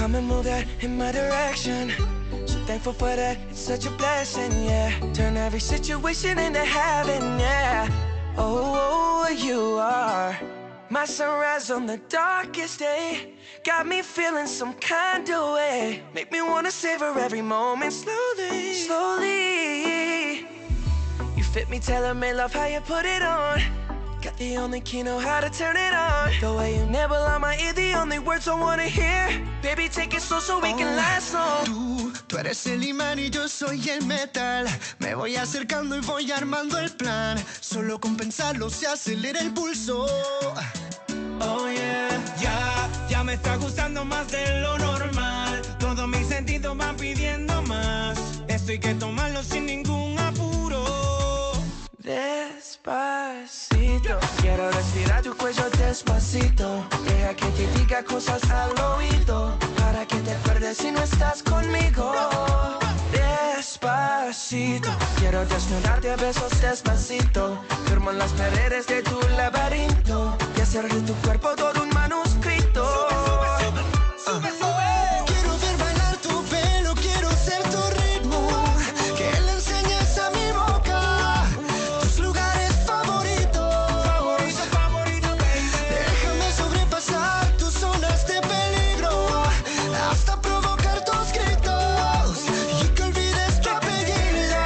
Come and move that in my direction. So thankful for that, it's such a blessing, yeah. Turn every situation into heaven, yeah. Oh, you are my sunrise on the darkest day. Got me feeling some kind of way. Make me wanna savor every moment slowly, slowly. You fit me, tailor-made, love how you put it on. Got the only key, know how to turn it on. The way you nibble on my ear, the only words I wanna hear. Baby, take it slow so we can last long. Tú eres el imán y yo soy el metal. Me voy acercando y voy armando el plan. Solo con pensarlo se acelera el pulso. Oh yeah, ya me está gustando más de lo normal. Todos mis sentidos van pidiendo más. Esto hay que tomarlo sin ningún apuro. Despacito, quiero respirar tu cuello despacito. Deja que te diga cosas al oído, para que te acuerdes si no estás conmigo. Despacito, quiero desnudarte a besos despacito. Firmo en las paredes de tu laberinto y hacer de tu cuerpo todo un manuscrito. Sube, sube. Quiero ver bailar tu pelo, quiero ser tu ritmo. Que le enseñes a mi boca tus lugares favoritos. Favorito, baby. Déjame sobrepasar tus zonas de peligro hasta provocar tus gritos y que olvides tu apellido.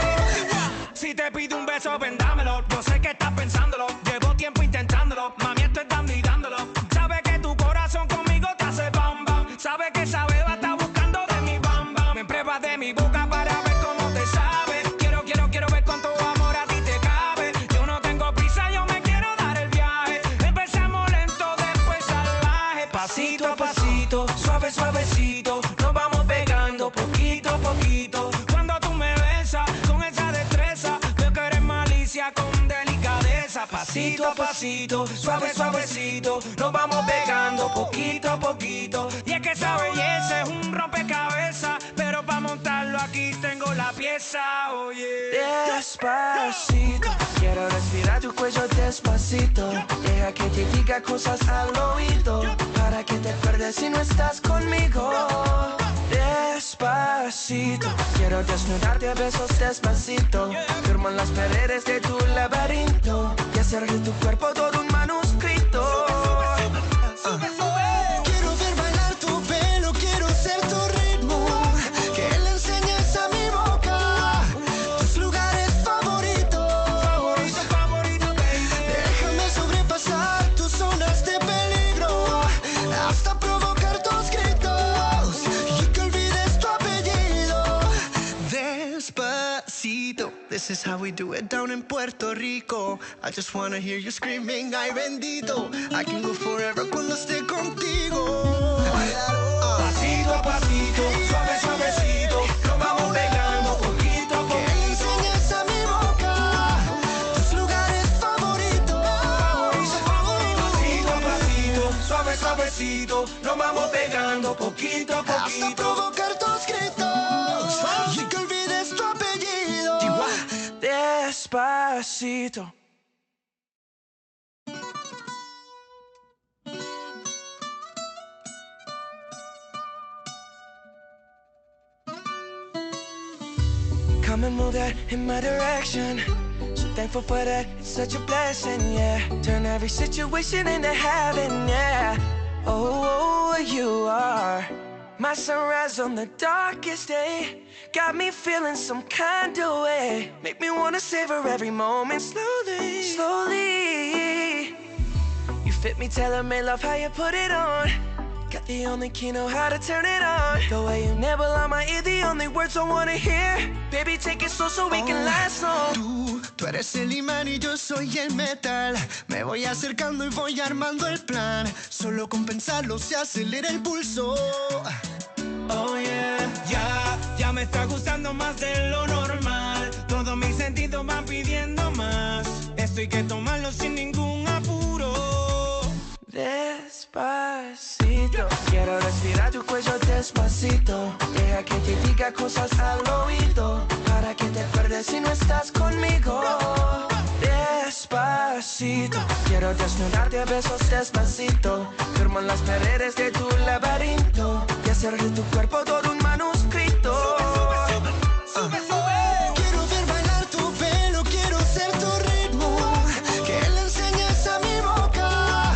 Si te pido un beso, ven dámelo. Yo sé que estás pensándolo. Llevo tiempo intentándolo. Mami, esto es dando y dándolo. Sabe que tu corazón conmigo te hace bam bam. Sabe que esa beba está buscando de mi bam bam. Me pruebas de mi boca para ver cómo te sabe. Quiero ver cuánto amor a ti te cabe. Yo no tengo prisa, yo me quiero dar el viaje. Empezamos lento, después salvaje. Pasito a pasito, suave, suavecito. Nos vamos pegando poquito a poquito. Cuando tú me besas con esa destreza, veo que eres malicia con delicadeza. Pasito a pasito, suave, suavecito. Nos vamos pegando poquito a poquito. Y es que esa belleza es un rompecabezas, pero para montarlo aquí tengo la pieza, oye. Despacito, quiero respirar tu cuello despacito. Deja que te diga cosas al oído, para que te acuerdes si no estás conmigo. Despacito, quiero desnudarte a besos despacito. Firmo en las paredes de tu laberinto y hacer de tu cuerpo todo un manuscrito. Quiero ver bailar tu pelo, quiero ser tu ritmo. Que le enseñes a mi boca tus lugares favoritos. Favorito, baby. Déjame sobrepasar tus zonas de peligro hasta provocar tus gritos y que olvides tu apellido. Despacito, this is how we do it down in Puerto Rico. I just wanna hear you screaming, ay bendito. I can go forever cuando esté contigo. Pasito a pasito, suave, suavecito. Nos vamos pegando poquito a Que le poquito. enseñes a mi boca tus lugares favoritos. Pasito a pasito, suave, suavecito. Nos vamos pegando poquito a Hasta poquito. provocar tus gritos y que olvides tu apellido. Despacito. Come and move that in my direction. So thankful for that, it's such a blessing, yeah. Turn every situation into heaven, yeah. Oh, you are my sunrise on the darkest day. Got me feeling some kind of way. Make me wanna savor every moment slowly, slowly. You fit me, tailor-made, love how you put it on. Got the only key, know how to turn it on. The way you nibble on my ear, the only words I wanna hear. Baby, take it slow so we can last long. Tú eres el imán y yo soy el metal. Me voy acercando y voy armando el plan. Solo con pensarlo se acelera el pulso. Oh yeah, ya me está gustando más de lo normal. Todos mis sentidos van pidiendo más. Esto hay que tomarlo sin ningún apuro. Despacito, quiero respirar tu cuello despacito. Deja que te diga cosas al oído, para que te acuerdes si no estás conmigo. Despacito. Despacito, quiero desnudarte a besos despacito. Firmo en las paredes de tu laberinto y hacer de tu cuerpo todo un manuscrito. Quiero ver bailar tu pelo, quiero ser tu ritmo, que le enseñes a mi boca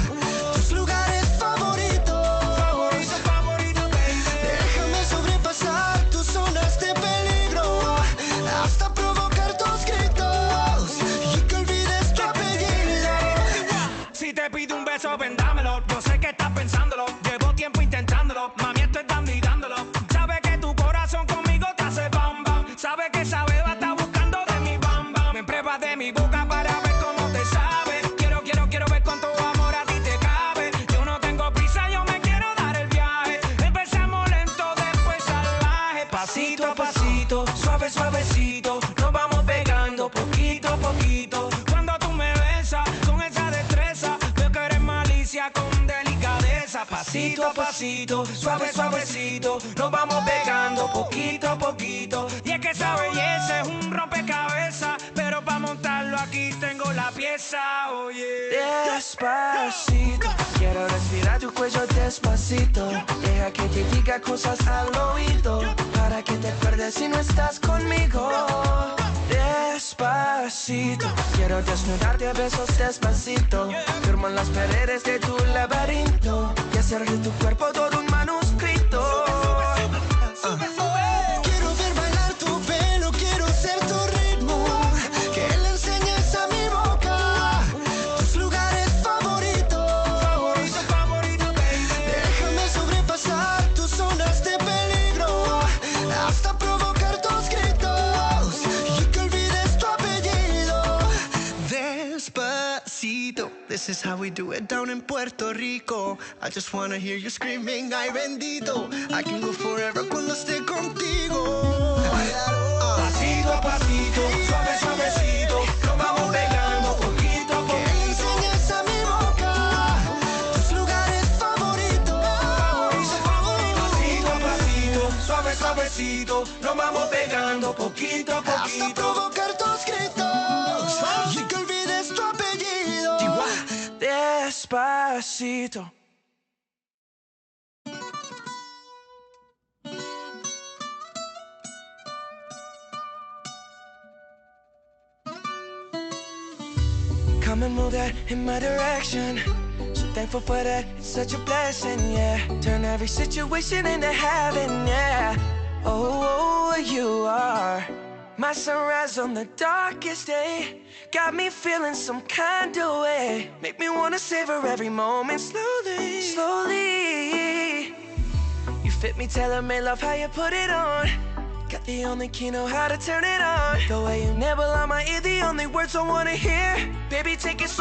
tus lugares favoritos. Favorito, baby. Déjame sobrepasar tus zonas de peligro hasta provocar tus gritos y que olvides tu apellido. Si te pido un beso, ven dámelo. Yo sé que estás pensándolo. Llevo tiempo intentándolo. Mami, estoy dando y dándolo. Sabe que tu corazón conmigo te hace bam bam. Sabe que esa beba está buscando de mi bam bam. Me pruebas de mi boca para ver cómo te sabe. Quiero ver cuánto amor a ti te cabe. Yo no tengo prisa, yo me quiero dar el viaje. Empezamos lento, después salvaje. Pasito a pasito, suave, suavecito. Nos vamos pegando poquito a poquito. Cuando tú me besas con esa destreza, veo que eres malicia con delicadeza. Pasito a pasito, suave, suavecito. Nos vamos pegando poquito a poquito. Y es que esa belleza es un rompecabezas, pero para montarlo aquí tengo la pieza, oye. Despacito, quiero respirar tu cuello despacito. Deja que te diga cosas al oído, para que te acuerdes si no estás conmigo. Despacito, quiero desnudarte a besos despacito. Firmo en las paredes de tu laberinto y hacer de tu cuerpo todo un manuscrito. Quiero ver bailar tu pelo, quiero ser tu ritmo, que le enseñes a mi boca tus lugares favoritos. Favorito, baby. Déjame sobrepasar tus zonas de peligro hasta provocar tus gritos y que olvides tu apellido. Despacito, this is how we do it down in Puerto Rico. I just wanna hear you screaming, ay bendito. I can go forever cuando esté contigo. Pasito a pasito, suave, suavecito. Nos vamos pegando poquito a Que le poquito. enseñes a mi boca tus lugares favoritos. Pasito a pasito, suave, suavecito. Nos vamos pegando poquito a Hasta poquito. provocar tus gritos y que olvides tu apellido. Despacito. Come and move that in my direction. So thankful for that, it's such a blessing, yeah. Turn every situation into heaven, yeah. Oh, you are my sunrise on the darkest day. Got me feeling some kind of way. Make me wanna savor every moment slowly, slowly. You fit me, tailor-made, love how you put it on. Got the only key, know how to turn it on. The way you nibble on my ear, the only words I wanna hear. Baby, take it slow.